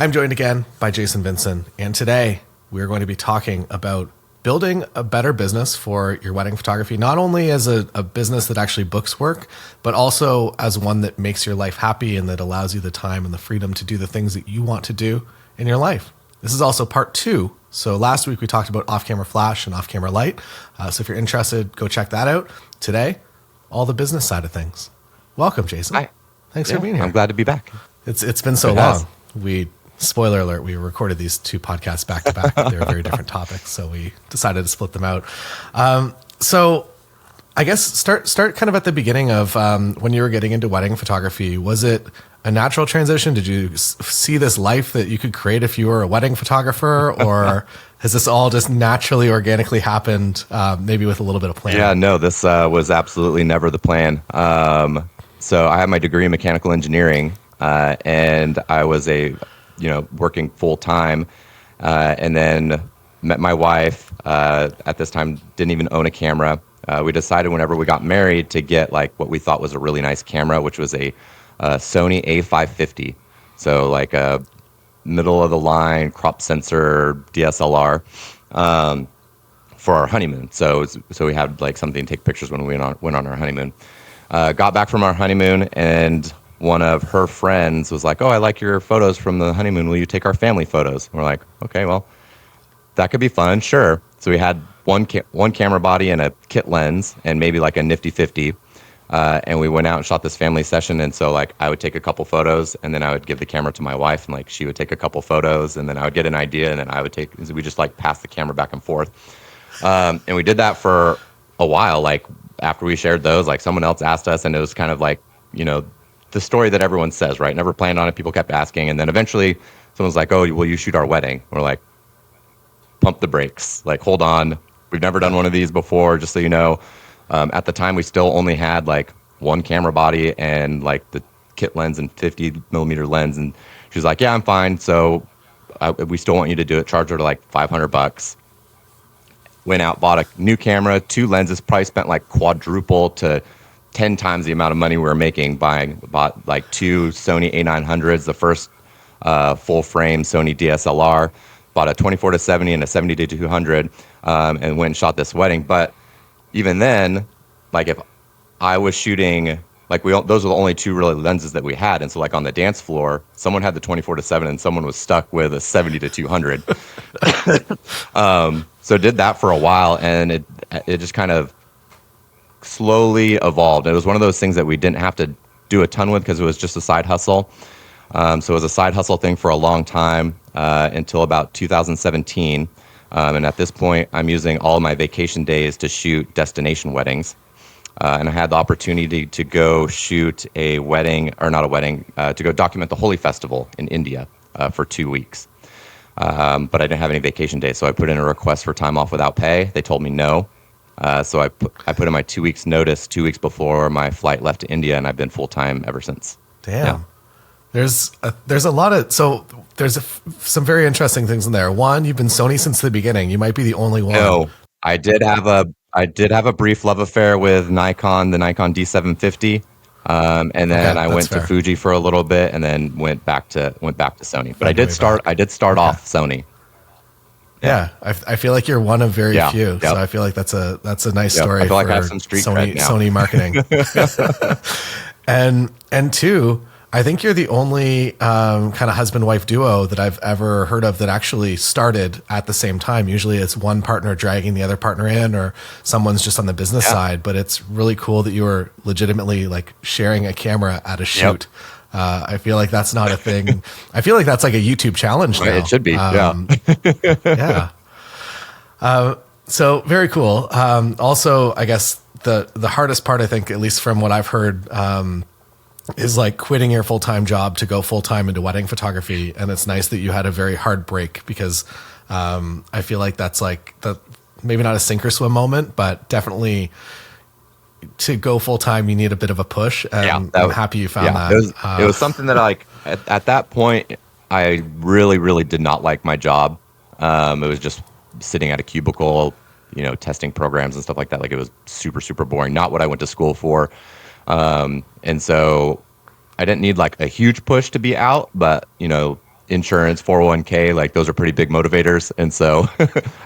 I'm joined again by Jason Vinson, and today we're going to be talking about building a better business for your wedding photography, not only as a business that actually books work, but also as one that makes your life happy and that allows you the time and the freedom to do the things that you want to do in your life. This is also part 2. So last week we talked about off-camera flash and off-camera light. So if you're interested, go check that out. Today, all the business side of things. Welcome, Jason. Hi. Thanks for being here. I'm glad to be back. It's been so long. Spoiler alert, we recorded these 2 podcasts back to back. They were very different topics, so we decided to split them out. So I guess start kind of at the beginning of when you were getting into wedding photography. Was it a natural transition? Did you see this life that you could create if you were a wedding photographer, or has this all just naturally, organically happened, maybe with a little bit of planning? Yeah, no, this was absolutely never the plan. So I have my degree in mechanical engineering, and I was working full time, and then met my wife. At this time, didn't even own a camera. We decided whenever we got married to get like what we thought was a really nice camera, which was a Sony A550. So like a middle of the line crop sensor DSLR for our honeymoon. So we had like something to take pictures when we went on our honeymoon. Got back from our honeymoon, and one of her friends was like, "Oh, I like your photos from the honeymoon. Will you take our family photos?" And we're like, "Okay, well, that could be fun, sure." So we had one camera body and a kit lens and maybe like a nifty 50. And we went out and shot this family session. And so like I would take a couple photos, and then I would give the camera to my wife, and like she would take a couple photos, and then I would get an idea, and then I would take, so we just like pass the camera back and forth. And we did that for a while. Like after we shared those, like someone else asked us, and it was kind of like, the story that everyone says, right? Never planned on it. People kept asking. And then eventually someone's like, "Oh, will you shoot our wedding?" We're like, pump the brakes, like, hold on. We've never done one of these before, just so you know. At the time, we still only had like one camera body and like the kit lens and 50 millimeter lens. And she was like, "Yeah, I'm fine. So we still want you to do it." Charged her to like $500. Went out, bought a new camera, 2 lenses, probably spent like quadruple to 10 times the amount of money we were making bought like 2 Sony A900s, the first full frame Sony DSLR, bought a 24-70 and a 70-200, and went and shot this wedding. But even then, like if I was shooting, like those were the only 2 really lenses that we had. And so like on the dance floor, someone had the 24-7 and someone was stuck with a 70-200. So did that for a while, and it just kind of slowly evolved. It was one of those things that we didn't have to do a ton with because it was just a side hustle. So it was a side hustle thing for a long time, until about 2017. And at this point, I'm using all of my vacation days to shoot destination weddings. And I had the opportunity to go shoot a wedding, or not a wedding, to go document the Holi Festival in India for 2 weeks. But I didn't have any vacation days, so I put in a request for time off without pay. They told me no. So I put in my 2 weeks notice 2 weeks before my flight left to India, and I've been full-time ever since. Damn. Yeah. There's a lot of, so there's some very interesting things in there. One, you've been Sony since the beginning. You might be the only one. No, I did have a brief love affair with the Nikon D750. And then I went to Fuji for a little bit, and then went back to Sony. But I did start off Sony. Yeah, I feel like you're one of very few. Yep. So I feel like that's a nice story. I feel like for I have some street cred now. Sony marketing. and 2, I think you're the only kind of husband-wife duo that I've ever heard of that actually started at the same time. Usually it's one partner dragging the other partner in, or someone's just on the business side. But it's really cool that you were legitimately like sharing a camera at a shoot. Yep. I feel like that's not a thing. I feel like that's like a YouTube challenge now. It should be. Yeah. So very cool. Also, I guess the hardest part, I think, at least from what I've heard, is like quitting your full-time job to go full-time into wedding photography. And it's nice that you had a very hard break, because I feel like that's like maybe not a sink or swim moment, but definitely to go full-time, you need a bit of a push. And I'm happy you found that. It was something that at that point, I really, really did not like my job. It was just sitting at a cubicle, testing programs and stuff like that. Like it was super, super boring. Not what I went to school for. And so I didn't need like a huge push to be out, but insurance, 401k, like those are pretty big motivators. And so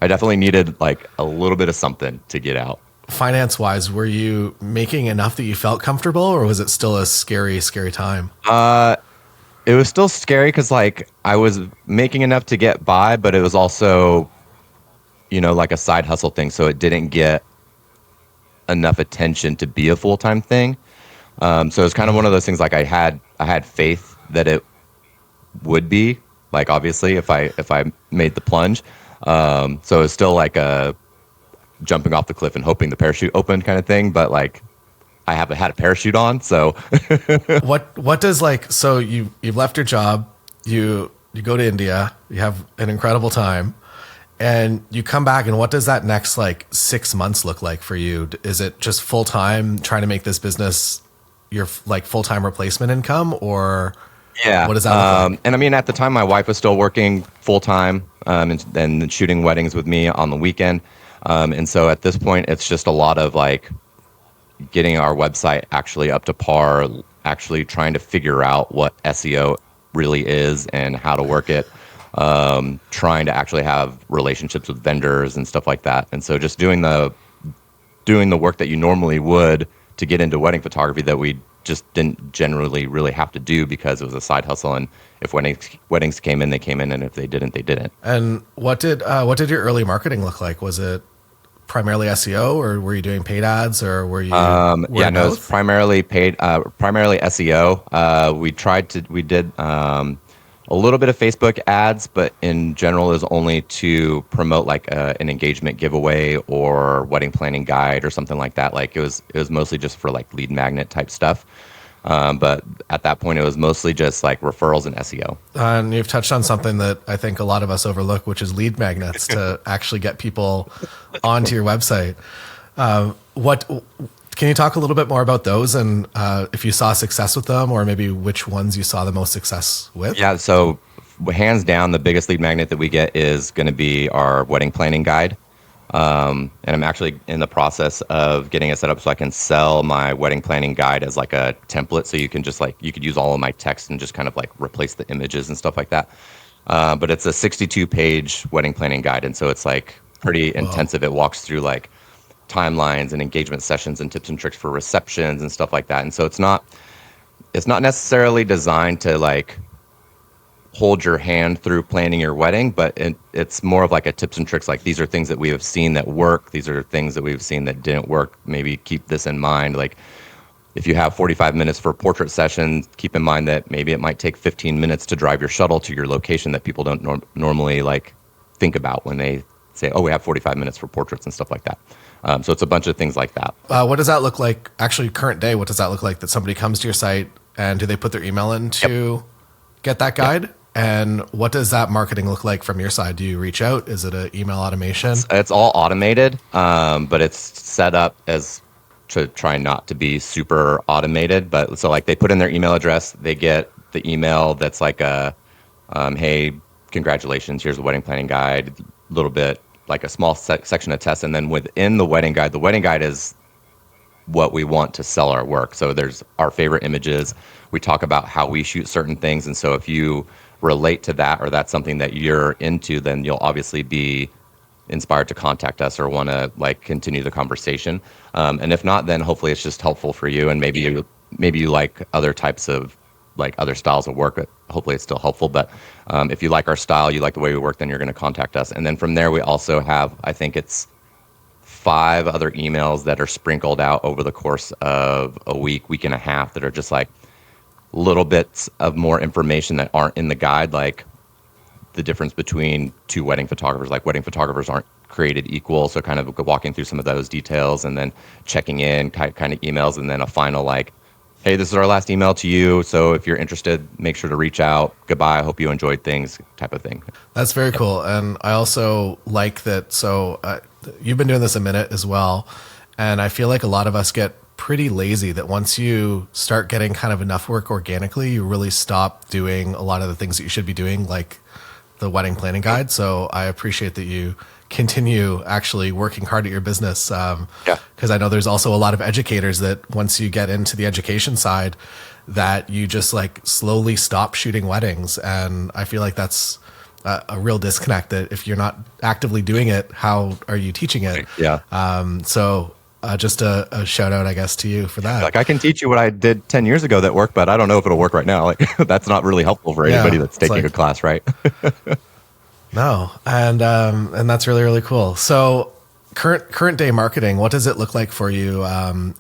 I definitely needed like a little bit of something to get out. Finance wise, were you making enough that you felt comfortable, or was it still a scary, scary time? It was still scary because like I was making enough to get by, but it was also, like a side hustle thing. So it didn't get enough attention to be a full-time thing. So it's kind of one of those things like I had faith that it would be, like, obviously if I made the plunge. So it's still like a jumping off the cliff and hoping the parachute opened kind of thing. But like I haven't had a parachute on. So What does so you've left your job, you go to India, you have an incredible time, and you come back, and what does that next 6 months look like for you? Is it just full time trying to make this business your full time replacement income, or yeah, what does that look like? And I mean, at the time, my wife was still working full time, and shooting weddings with me on the weekend. And so at this point, it's just a lot of like getting our website actually up to par, actually trying to figure out what SEO really is and how to work it, trying to actually have relationships with vendors and stuff like that. And so just doing the work that you normally would to get into wedding photography that we just didn't generally really have to do because it was a side hustle. And if weddings came in, they came in, and if they didn't, they didn't. And what did your early marketing look like? Was it primarily SEO, or were you doing paid ads, or were you? Yeah, no, it's primarily paid, primarily SEO. We did a little bit of Facebook ads, but in general, it was only to promote like an engagement giveaway or wedding planning guide or something like that. Like it was mostly just for like lead magnet type stuff. But at that point, it was mostly just like referrals and SEO. And you've touched on something that I think a lot of us overlook, which is lead magnets to actually get people onto your website. What can you talk a little bit more about those, and if you saw success with them, or maybe which ones you saw the most success with? Yeah, so hands down, the biggest lead magnet that we get is going to be our wedding planning guide. And I'm actually in the process of getting it set up so I can sell my wedding planning guide as like a template. So you can just you could use all of my text and just kind of like replace the images and stuff like that. But it's a 62-page wedding planning guide. And so it's like pretty intensive. It walks through like timelines and engagement sessions and tips and tricks for receptions and stuff like that. And so it's not necessarily designed to like hold your hand through planning your wedding, but it's more of like a tips and tricks. Like, these are things that we have seen that work. These are things that we've seen that didn't work. Maybe keep this in mind. Like, if you have 45 minutes for a portrait session, keep in mind that maybe it might take 15 minutes to drive your shuttle to your location that people don't normally like think about when they say, oh, we have 45 minutes for portraits and stuff like that. So it's a bunch of things like that. What does that look like actually current day? What does that look like that somebody comes to your site, and do they put their email in to get that guide? Yep. And what does that marketing look like from your side? Do you reach out? Is it an email automation? It's all automated, but it's set up as to try not to be super automated. But so like they put in their email address, they get the email that's like hey, congratulations, here's a wedding planning guide, a little bit like a small section of tests. And then within the wedding guide is what we want to sell our work. So there's our favorite images. We talk about how we shoot certain things. And so if you relate to that, or that's something that you're into, then you'll obviously be inspired to contact us or want to like continue the conversation. And if not, then hopefully it's just helpful for you. And maybe you like other types of like other styles of work. Hopefully it's still helpful. But if you like our style, you like the way we work, then you're going to contact us. And then from there, we also have, I think it's 5 other emails that are sprinkled out over the course of a week and a half that are just like little bits of more information that aren't in the guide, like the difference between 2 wedding photographers. Like, wedding photographers aren't created equal. So kind of walking through some of those details, and then checking in kind of emails, and then a final like, hey, this is our last email to you. So if you're interested, make sure to reach out. Goodbye. I hope you enjoyed things, type of thing. That's very cool. And I also like that. So you've been doing this a minute as well. And I feel like a lot of us get pretty lazy, that once you start getting kind of enough work organically, you really stop doing a lot of the things that you should be doing, like the wedding planning guide. So I appreciate that you continue actually working hard at your business. Yeah. Because I know there's also a lot of educators that once you get into the education side, that you just like slowly stop shooting weddings. And I feel like that's a real disconnect, that if you're not actively doing it, how are you teaching it? Yeah. Just a shout out, I guess, to you for that. Like I can teach you what I did 10 years ago that worked, but I don't know if it'll work right now. Like that's not really helpful for anybody that's taking a class, right? No. And that's really, really cool. So current day marketing, what does it look like for you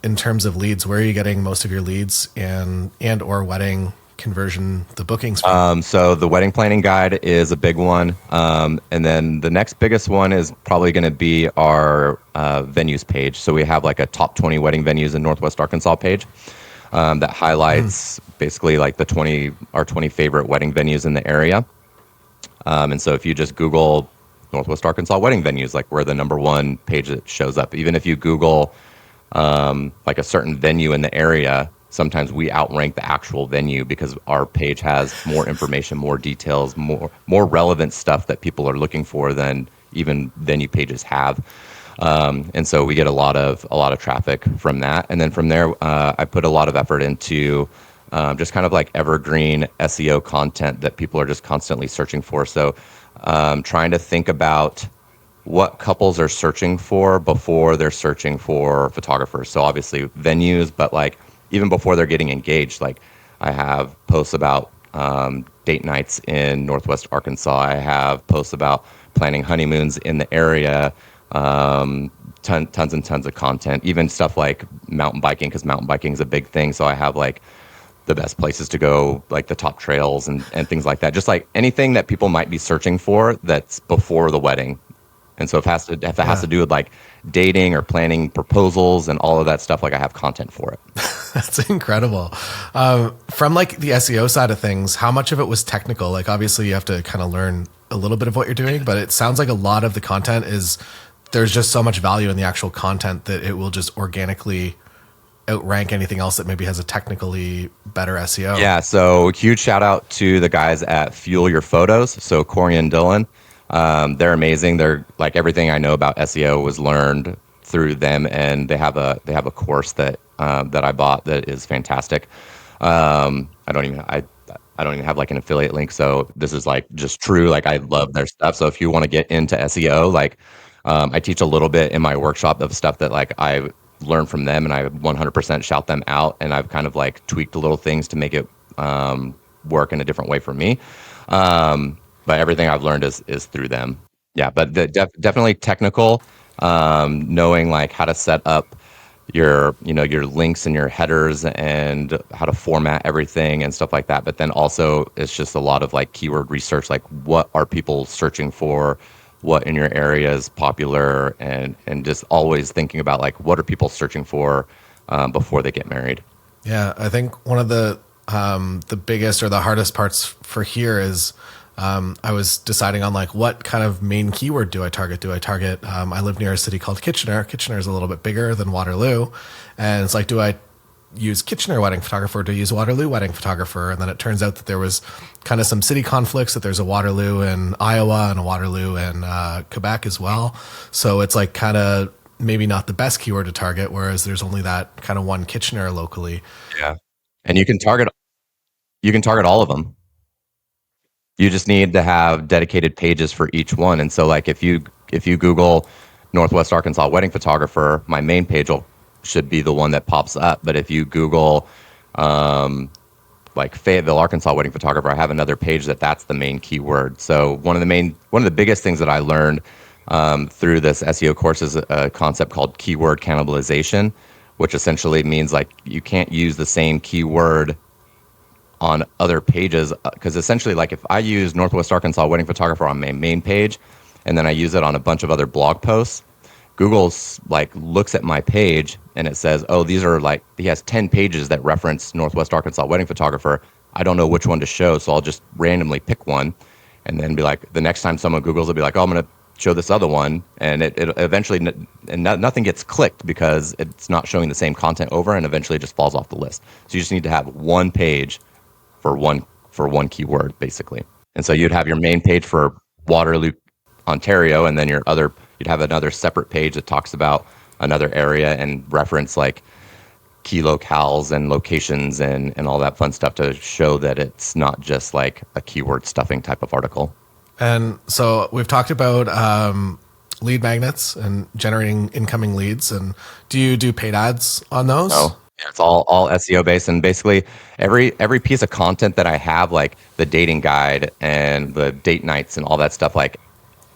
in terms of leads? Where are you getting most of your leads and or wedding conversion, the bookings from? So the wedding planning guide is a big one. And then the next biggest one is probably going to be our venues page. So we have like a top 20 wedding venues in Northwest Arkansas page that highlights basically like our 20 favorite wedding venues in the area. And so if you just Google Northwest Arkansas wedding venues, like we're the number one page that shows up. Even if you Google like a certain venue in the area, sometimes we outrank the actual venue because our page has more information, more details, more relevant stuff that people are looking for than even venue pages have. And so we get a lot of traffic from that. And then from there, I put a lot of effort into just kind of like evergreen SEO content that people are just constantly searching for. So trying to think about what couples are searching for before they're searching for photographers. So obviously venues, but like even before they're getting engaged, like I have posts about date nights in Northwest Arkansas. I have posts about planning honeymoons in the area, tons and tons of content, even stuff like mountain biking, because mountain biking is a big thing. So I have like the best places to go, like the top trails and things like that. Just like anything that people might be searching for that's before the wedding. And so if it has to do with like dating or planning proposals and all of that stuff, like I have content for it. That's incredible. From like the SEO side of things, how much of it was technical? Like obviously you have to kind of learn a little bit of what you're doing, but it sounds like a lot of the content there's just so much value in the actual content that it will just organically outrank anything else that maybe has a technically better SEO. Yeah. So huge shout out to the guys at Fuel Your Photos. So Corey and Dylan. They're amazing. They're like everything I know about SEO was learned through them, and they have a course that I bought that is fantastic. I don't even have like an affiliate link, so this is like just true. Like I love their stuff. So if you want to get into SEO, like I teach a little bit in my workshop of stuff that like I learned from them, and I 100% shout them out. And I've kind of like tweaked a little things to make it work in a different way for me. But everything I've learned is through them. Yeah, but definitely technical, knowing like how to set up your links and your headers and how to format everything and stuff like that. But then also it's just a lot of like keyword research, like what are people searching for, what in your area is popular, and just always thinking about like what are people searching for before they get married. Yeah, I think one of the biggest or the hardest parts for here is I was deciding on like what kind of main keyword do I target? I live near a city called Kitchener. Kitchener is a little bit bigger than Waterloo. And it's like, do I use Kitchener wedding photographer, or do I use Waterloo wedding photographer? And then it turns out that there was kind of some city conflicts, that there's a Waterloo in Iowa and a Waterloo in Quebec as well. So it's like kind of maybe not the best keyword to target, whereas there's only that kind of one Kitchener locally. Yeah. And you can target all of them. You just need to have dedicated pages for each one. And so like if you Google Northwest Arkansas wedding photographer, my main page should be the one that pops up. But if you Google like Fayetteville, Arkansas wedding photographer, I have another page that's the main keyword. So one of the biggest things that I learned through this SEO course is a concept called keyword cannibalization, which essentially means like you can't use the same keyword on other pages, because essentially like if I use Northwest Arkansas wedding photographer on my main page and then I use it on a bunch of other blog posts, Google's like looks at my page and it says, oh, these are like, he has 10 pages that reference Northwest Arkansas wedding photographer. I don't know which one to show, so I'll just randomly pick one and then be like, the next time someone Googles, it'll be like, oh, I'm going to show this other one, and it eventually nothing gets clicked because it's not showing the same content over, and eventually it just falls off the list. So you just need to have one page for one keyword basically. And so you'd have your main page for Waterloo, Ontario, and then you'd have another separate page that talks about another area and reference like key locales and locations and all that fun stuff to show that it's not just like a keyword stuffing type of article. And so we've talked about lead magnets and generating incoming leads. And do you do paid ads on those? Oh, yeah, it's all SEO based, and basically every piece of content that I have, like the dating guide and the date nights and all that stuff, like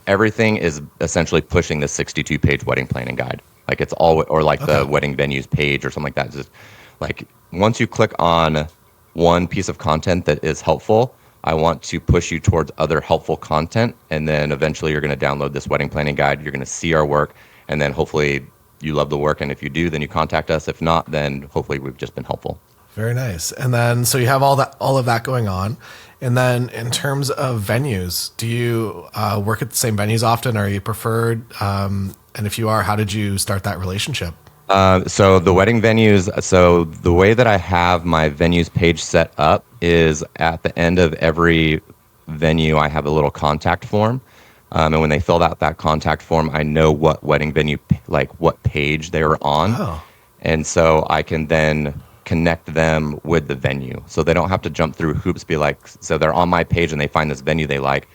everything is essentially pushing the 62-page wedding planning guide. Like it's all, or like the wedding venues page or something like that. It's just like once you click on one piece of content that is helpful, I want to push you towards other helpful content. And then eventually you're going to download this wedding planning guide. You're going to see our work. And then hopefully you love the work. And if you do, then you contact us. If not, then hopefully we've just been helpful. Very nice. And then, so you have all of that going on. And then in terms of venues, do you work at the same venues often? Are you preferred? And if you are, how did you start that relationship? So the wedding venues, so the way that I have my venues page set up is at the end of every venue, I have a little contact form. And when they fill out that contact form, I know what wedding venue, like what page they were on. Oh. And so I can then connect them with the venue. So they don't have to jump through hoops, be like, so they're on my page and they find this venue they like.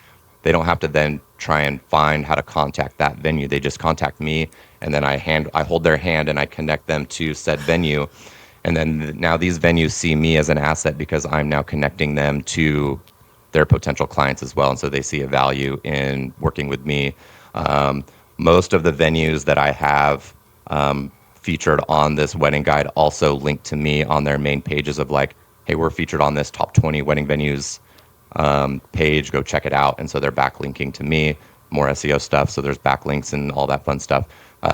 They don't have to then try and find how to contact that venue. They just contact me, and then I hold their hand and I connect them to said venue. And then now these venues see me as an asset because I'm now connecting them to their potential clients as well. And so they see a value in working with me. Most of the venues that I have featured on this wedding guide also link to me on their main pages of like, hey, we're featured on this top 20 wedding venues page, go check it out. And so they're backlinking to me, more SEO stuff. So there's backlinks and all that fun stuff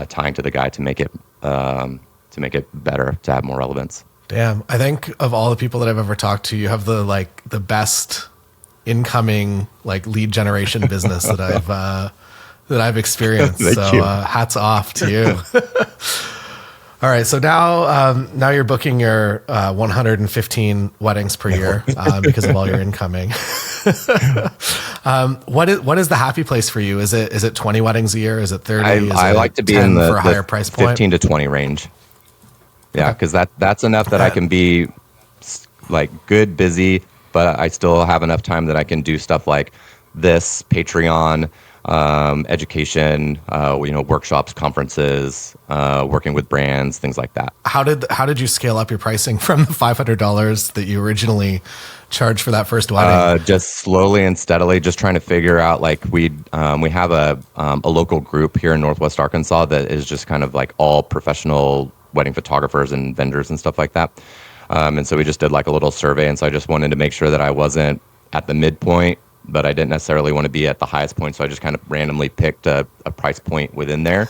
tying to the guide to make it better, to have more relevance. Damn, I think of all the people that I've ever talked to, you have the best incoming like lead generation business that I've experienced. So hats off to you. All right, so now you're booking your 115 weddings per year because of all your incoming. What is the happy place for you? Is it 20 weddings a year? Is it 30? I like to be in the for a higher price point? 15 to 20 range. Yeah, because that's enough that I can be like good, busy, but I still have enough time that I can do stuff like this, Patreon, education, workshops, conferences, working with brands, things like that. How did you scale up your pricing from the $500 that you originally charged for that first wedding? Just slowly and steadily, just trying to figure out like we have a local group here in Northwest Arkansas that is just kind of like all professional wedding photographers and vendors and stuff like that. And so we just did like a little survey. And so I just wanted to make sure that I wasn't at the midpoint, but I didn't necessarily want to be at the highest point. So I just kind of randomly picked a price point within there.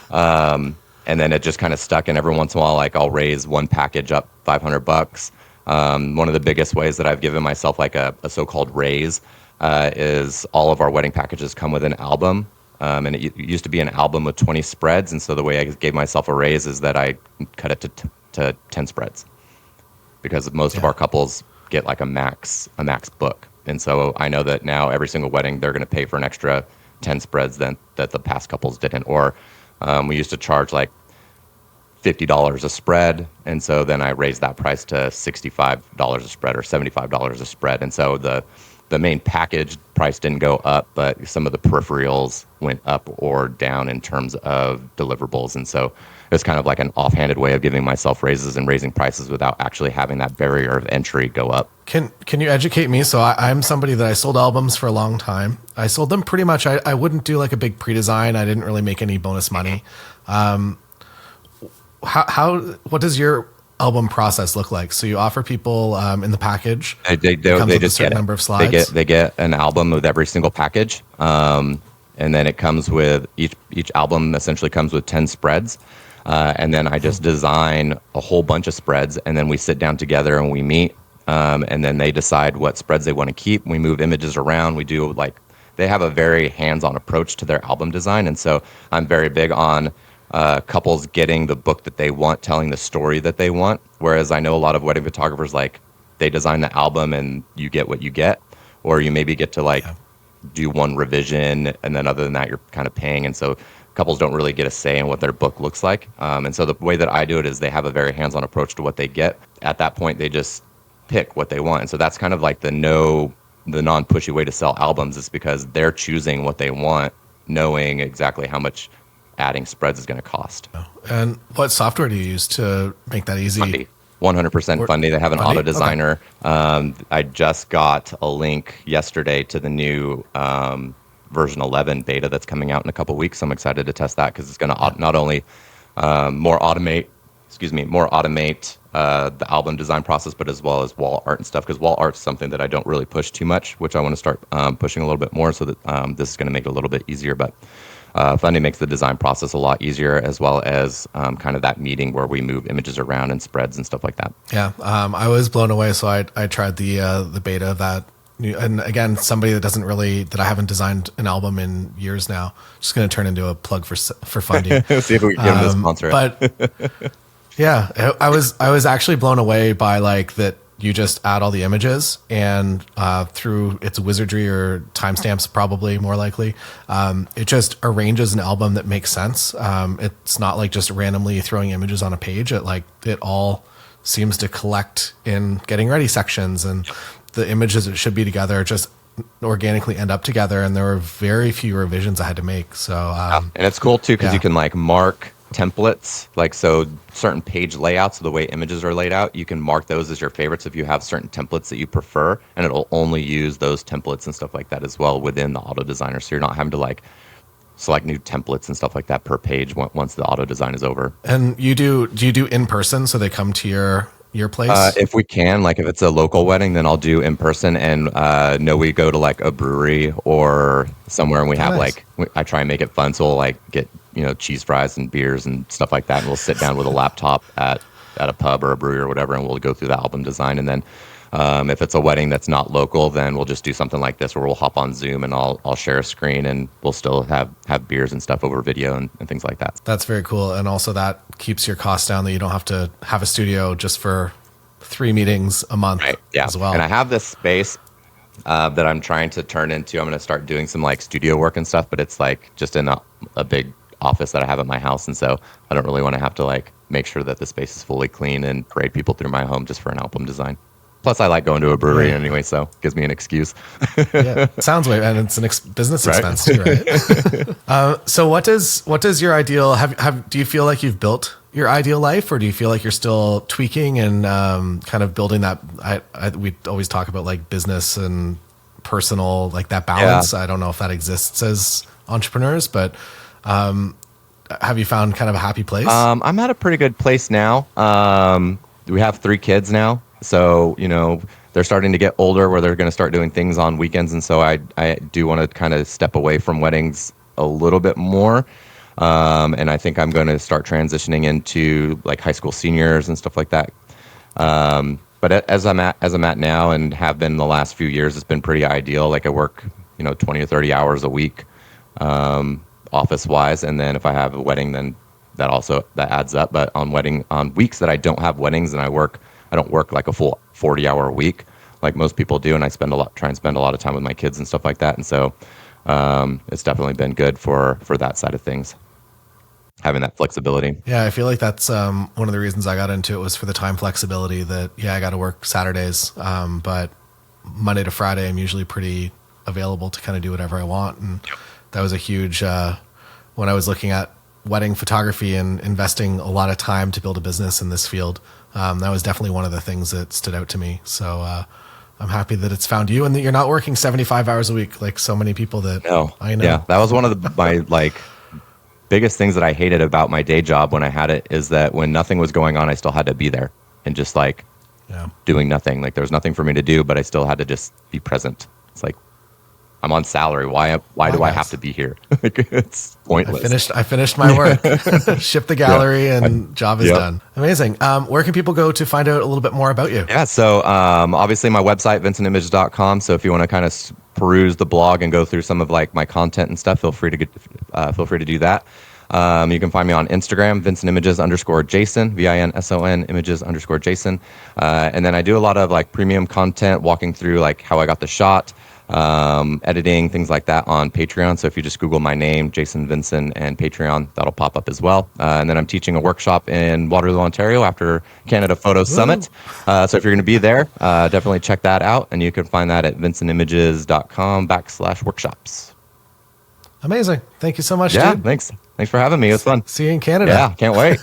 And then it just kind of stuck. And every once in a while, like I'll raise one package up $500. One of the biggest ways that I've given myself like a so-called raise is all of our wedding packages come with an album. And it used to be an album with 20 spreads. And so the way I gave myself a raise is that I cut it to 10 spreads, because most of our couples get like a max book. And so I know that now every single wedding, they're going to pay for an extra 10 spreads that the past couples didn't. Or we used to charge like $50 a spread. And so then I raised that price to $65 a spread or $75 a spread. And so the main package price didn't go up, but some of the peripherals went up or down in terms of deliverables. And so it's kind of like an offhanded way of giving myself raises and raising prices without actually having that barrier of entry go up. Can you educate me? So I'm somebody that I sold albums for a long time. I sold them pretty much. I wouldn't do like a big pre-design. I didn't really make any bonus money. What does your album process look like? So you offer people in the package. They just get number of slides. They get an album with every single package, and then it comes with each album essentially comes with 10 spreads, and then I just design a whole bunch of spreads, and then we sit down together and we meet, and then they decide what spreads they want to keep. We move images around. We do they have a very hands-on approach to their album design, and so I'm very big on couples getting the book that they want, telling the story that they want. Whereas I know a lot of wedding photographers, like they design the album and you get what you get, or you maybe get to do one revision, and then other than that, you're kind of paying. And so couples don't really get a say in what their book looks like. And so the way that I do it is they have a very hands-on approach to what they get. At that point, they just pick what they want. And so that's kind of like the non-pushy way to sell albums, is because they're choosing what they want, knowing exactly how much adding spreads is going to cost. And what software do you use to make that easy? Fundy. 100% Fundy. They have an auto designer. Okay. I just got a link yesterday to the new version 11 beta that's coming out in a couple of weeks. I'm excited to test that because it's going to not only more automate the album design process, but as well as wall art and stuff. Because wall art is something that I don't really push too much, which I want to start pushing a little bit more. So that this is going to make it a little bit easier. But Fundy makes the design process a lot easier, as well as kind of that meeting where we move images around and spreads and stuff like that. Yeah, I was blown away. So I tried the beta of that. And again, somebody that I haven't designed an album in years now. Just going to turn into a plug for Fundy. See if we can give them a sponsor. But yeah, I was actually blown away by like that. You just add all the images, and through its wizardry or timestamps, probably more likely, it just arranges an album that makes sense. It's not like just randomly throwing images on a page. It all seems to collect in getting ready sections, and the images that should be together just organically end up together. And there were very few revisions I had to make. So and it's cool too because you can like mark templates, like so certain page layouts, the way images are laid out, you can mark those as your favorites if you have certain templates that you prefer, and it'll only use those templates and stuff like that as well within the auto designer. So you're not having to like select new templates and stuff like that per page once the auto design is over. And do you do in person, so they come to your place? If we can, like if it's a local wedding, then I'll do in person. And no, we go to like a brewery or somewhere, and we have nice. I try and make it fun. So we'll like get cheese fries and beers and stuff like that, and we'll sit down with a laptop at a pub or a brewery or whatever, and we'll go through the album design. And then if it's a wedding that's not local, then we'll just do something like this where we'll hop on Zoom and I'll share a screen, and we'll still have beers and stuff over video and things like that. That's very cool. And also that keeps your costs down, that you don't have to have a studio just for 3 meetings a month. Right. Yeah. As well. And I have this space that I'm trying to turn into. I'm going to start doing some like studio work and stuff, but it's like just in a big office that I have at my house. And so I don't really want to have to like make sure that the space is fully clean and parade people through my home just for an album design. Plus, I like going to a brewery anyway, so it gives me an excuse. Yeah, sounds way, and it's an business expense too, right? So, what does your ideal do you feel like you've built your ideal life, or do you feel like you're still tweaking and kind of building that? We always talk about like business and personal, like that balance. Yeah. I don't know if that exists as entrepreneurs, but have you found kind of a happy place? I'm at a pretty good place now. We have 3 kids now. So, they're starting to get older where they're going to start doing things on weekends. And so I do want to kind of step away from weddings a little bit more. And I think I'm going to start transitioning into like high school seniors and stuff like that. But as I'm at now and have been the last few years, it's been pretty ideal. Like I work, 20 to 30 hours a week, office wise. And then if I have a wedding, then that adds up. But on weeks that I don't have weddings and I don't work like a full 40-hour week like most people do, and I try and spend a lot of time with my kids and stuff like that. And so it's definitely been good for that side of things, having that flexibility. Yeah, I feel like that's one of the reasons I got into it, was for the time flexibility. That I got to work Saturdays, but Monday to Friday I'm usually pretty available to kind of do whatever I want. And that was a huge when I was looking at wedding photography and investing a lot of time to build a business in this field. That was definitely one of the things that stood out to me. So I'm happy that it's found you, and that you're not working 75 hours a week like so many people that I know. Yeah, that was one of my like biggest things that I hated about my day job when I had it, is that when nothing was going on, I still had to be there and just like doing nothing. Like there was nothing for me to do, but I still had to just be present. It's like, I'm on salary. Why do I have to be here? It's pointless. I finished my work, shipped the gallery, and job is done. Amazing. Where can people go to find out a little bit more about you? Yeah. So obviously my website, vincentimages.com. So if you want to kind of peruse the blog and go through some of like my content and stuff, feel free to do that. You can find me on Instagram, VincentImages_Jason, VINSON images_Jason. And then I do a lot of like premium content, walking through like how I got the shot, editing, things like that on Patreon. So if you just Google my name, Jason Vinson, and Patreon, that'll pop up as well. And then I'm teaching a workshop in Waterloo, Ontario after Canada Photo Summit. So if you're going to be there, definitely check that out. And you can find that at vincentimages.com/workshops. Amazing. Thank you so much, Yeah, dude. thanks. Thanks for having me. It was fun. See you in Canada. Yeah, can't wait.